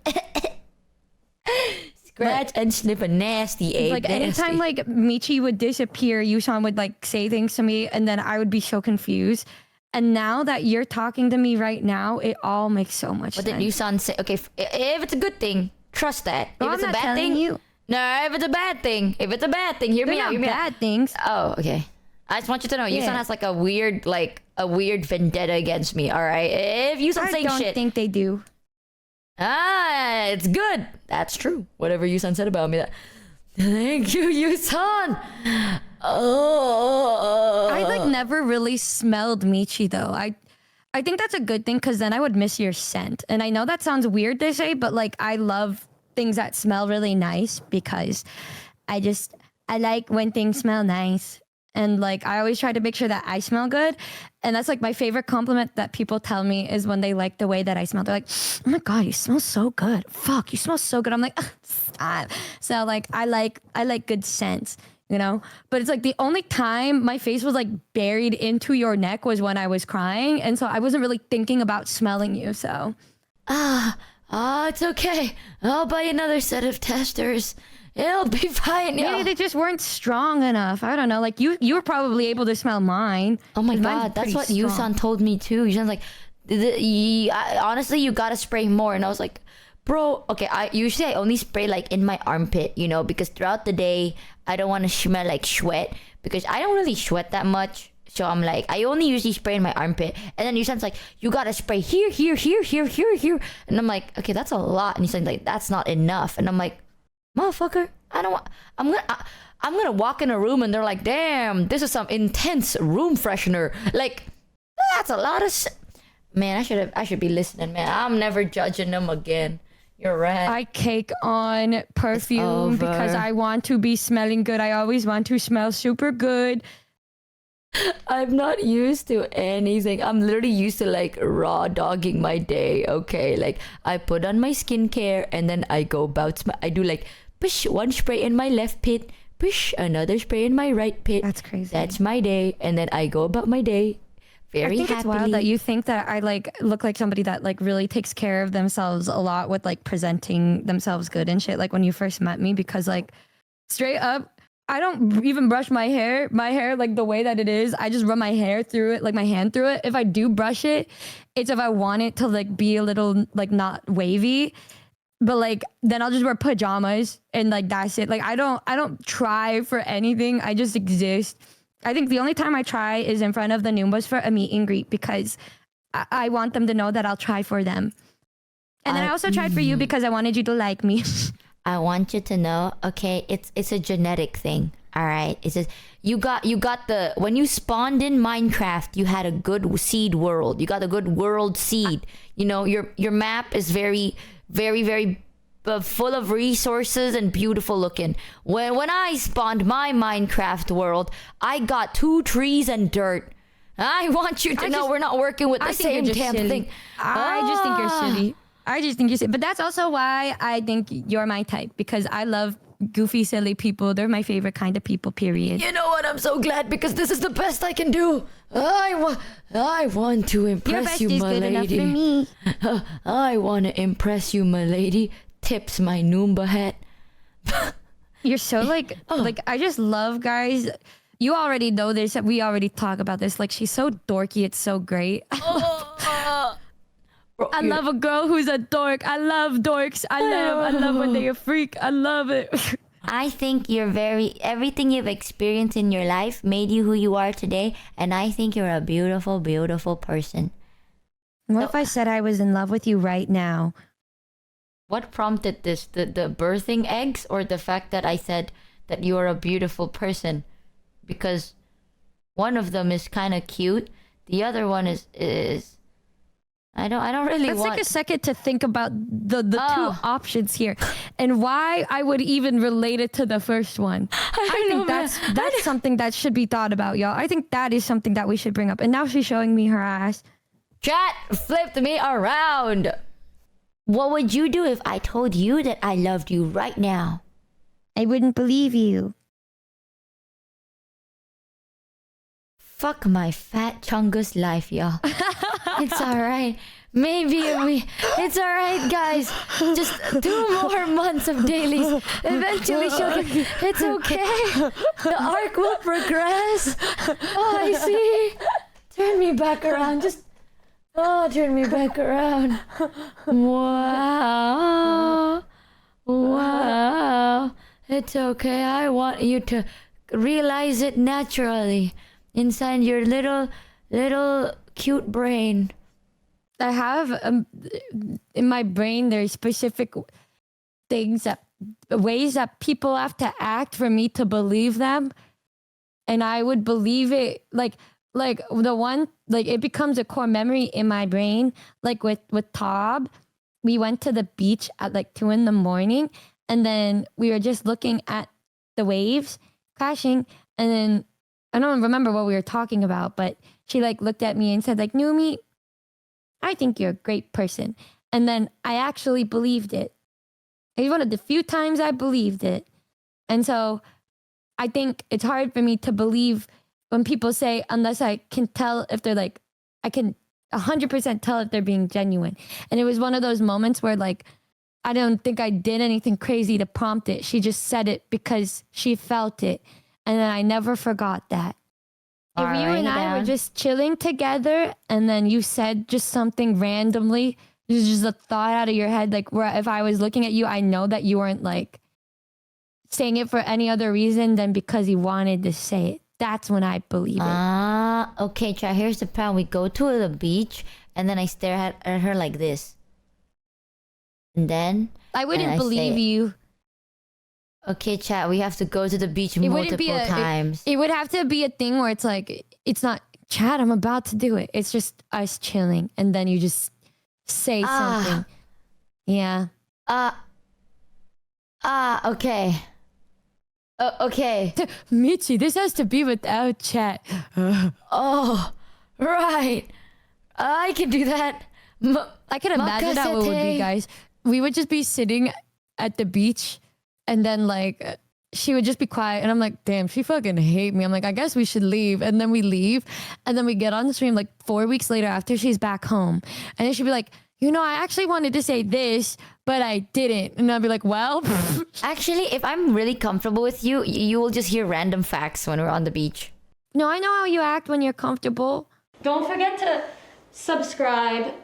Scratch and sniff a nasty egg. Like anytime like Michi would disappear, Yusan would like say things to me, and then I would be so confused. And now that you're talking to me right now, it all makes so much sense. What did Yusan say? Okay, if it's a good thing, trust that. Well, if it's I'm a not bad telling thing, you. No. If it's a bad thing, hear me out. Bad things. Oh, okay. I just want you to know, Yusan has like a weird vendetta against me. All right, if Yusan saying shit, I don't think they do. It's good. That's true. Whatever Yusan said about me. Thank you, Yusan. Oh. I like never really smelled Michi though. I think that's a good thing because then I would miss your scent. And I know that sounds weird to say, but like I love things that smell really nice because I like when things smell nice. And like I always try to make sure that I smell good. And that's like my favorite compliment that people tell me is when they like the way that I smell. They're like, oh my god, you smell so good. Fuck, you smell so good. I'm like, stop. So like I like good scents, you know? But it's like the only time my face was like buried into your neck was when I was crying. And so I wasn't really thinking about smelling you. So it's okay. I'll buy another set of testers. It'll be fine. Maybe they just weren't strong enough. I don't know. Like you were probably able to smell mine. Oh my god, that's what Yusan told me too. Yusan's like, honestly, you gotta spray more. And I was like, bro, okay. I usually only spray like in my armpit, you know, because throughout the day I don't want to smell like sweat because I don't really sweat that much. So I'm like, I only usually spray in my armpit. And then Yusan's like, you gotta spray here. And I'm like, okay, that's a lot. And Yusan's like, that's not enough. And I'm like, motherfucker, I'm gonna walk in a room and they're like, damn, this is some intense room freshener. Like, that's a lot of man, I should be listening, man. I'm never judging them again. You're right. I cake on perfume because I want to be smelling good. I always want to smell super good. I'm not used to anything. I'm literally used to like raw dogging my day. Okay, like I put on my skincare and then I go about I do like push one spray in my left pit, push another spray in my right pit. That's crazy. That's my day, and then I go about my day very happily. It's wild that you think that I like look like somebody that like really takes care of themselves a lot with like presenting themselves good and shit. Like when you first met me, because like straight up, I don't even brush my hair. My hair, like the way that it is, I just run my hair through it, like my hand through it. If I do brush it, it's if I want it to like be a little like not wavy. But like then I'll just wear pajamas and like that's it. Like I don't try for anything. I just exist. I think the only time I try is in front of the Noombas for a meet and greet because I want them to know that I'll try for them. And then I also tried for you because I wanted you to like me. I want you to know, okay, it's a genetic thing. All right, it's just you got the when you spawned in Minecraft, you had a good seed world. You got a good world seed. You know, your map is very, very, very full of resources and beautiful looking. When I spawned my Minecraft world, I got 2 trees and dirt. I want you to know we're not working with the same damn thing. I just think you're silly. I just think you're silly. But that's also why I think you're my type, because I love goofy, silly people. They're my favorite kind of people, period. You know what? I'm so glad because this is the best I can do. I want to impress you, my lady. Your best is good enough for me. I want to impress you, my lady. Tips my Noomba hat. You're so like I just love guys. You already know this. We already talk about this. Like she's so dorky. It's so great. Bro, I love a girl who's a dork. I love dorks. I love when they're a freak. I love it. I think everything you've experienced in your life made you who you are today, and I think you're a beautiful, beautiful person. What if I said I was in love with you right now? What prompted this? The birthing eggs, or the fact that I said that you're a beautiful person? Because one of them is kind of cute. The other one is I don't really Let's want. take a second to think about the two options here and why I would even relate it to the first one. I think that's something that should be thought about, y'all. I think that is something that we should bring up. And now she's showing me her ass. Chat flipped me around. What would you do if I told you that I loved you right now? I wouldn't believe you. Fuck my fat chungus life, y'all. It's alright. It's alright, guys. Just 2 more months of dailies. Eventually she'll get, it's okay. The arc will progress. Oh, I see. Turn me back around. Turn me back around. Wow. It's okay. I want you to realize it naturally inside your little cute brain. I have in my brain there's specific ways that people have to act for me to believe them, and I would believe it like the one, like it becomes a core memory in my brain. Like with Tob, we went to the beach at like 2 a.m, and then we were just looking at the waves crashing, and then I don't remember what we were talking about, but she like looked at me and said like, Numi, I think you're a great person. And then I actually believed it. It's one of the few times I believed it. And so I think it's hard for me to believe when people say, unless I can tell if they're like, I can 100% tell if they're being genuine. And it was one of those moments where like, I don't think I did anything crazy to prompt it. She just said it because she felt it. And then I never forgot that. If you and I were just chilling together and then you said just something randomly, just a thought out of your head, like where if I was looking at you, I know that you weren't like saying it for any other reason than because you wanted to say it. That's when I believe it. Okay, chat, here's the plan. We go to the beach and then I stare at her like this. And then I wouldn't believe you. Okay, chat, we have to go to the beach multiple times. It would have to be a thing where it's like, it's not, chat, I'm about to do it. It's just us chilling. And then you just say something. Yeah. Okay. Okay. Michi, this has to be without chat. Oh, right. I can do that. I can imagine that what would be, guys. We would just be sitting at the beach. And then like she would just be quiet and I'm like, damn, she fucking hate me. I'm like, I guess we should leave. And then we leave and then we get on the stream like 4 weeks later after she's back home. And then she'd be like, you know, I actually wanted to say this, but I didn't. And I'd be like, well. Actually, if I'm really comfortable with you, you will just hear random facts when we're on the beach. No, I know how you act when you're comfortable. Don't forget to subscribe.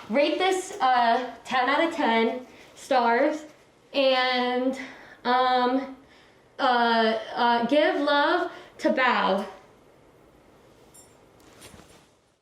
Rate this 10 out of 10 stars. And give love to Bao.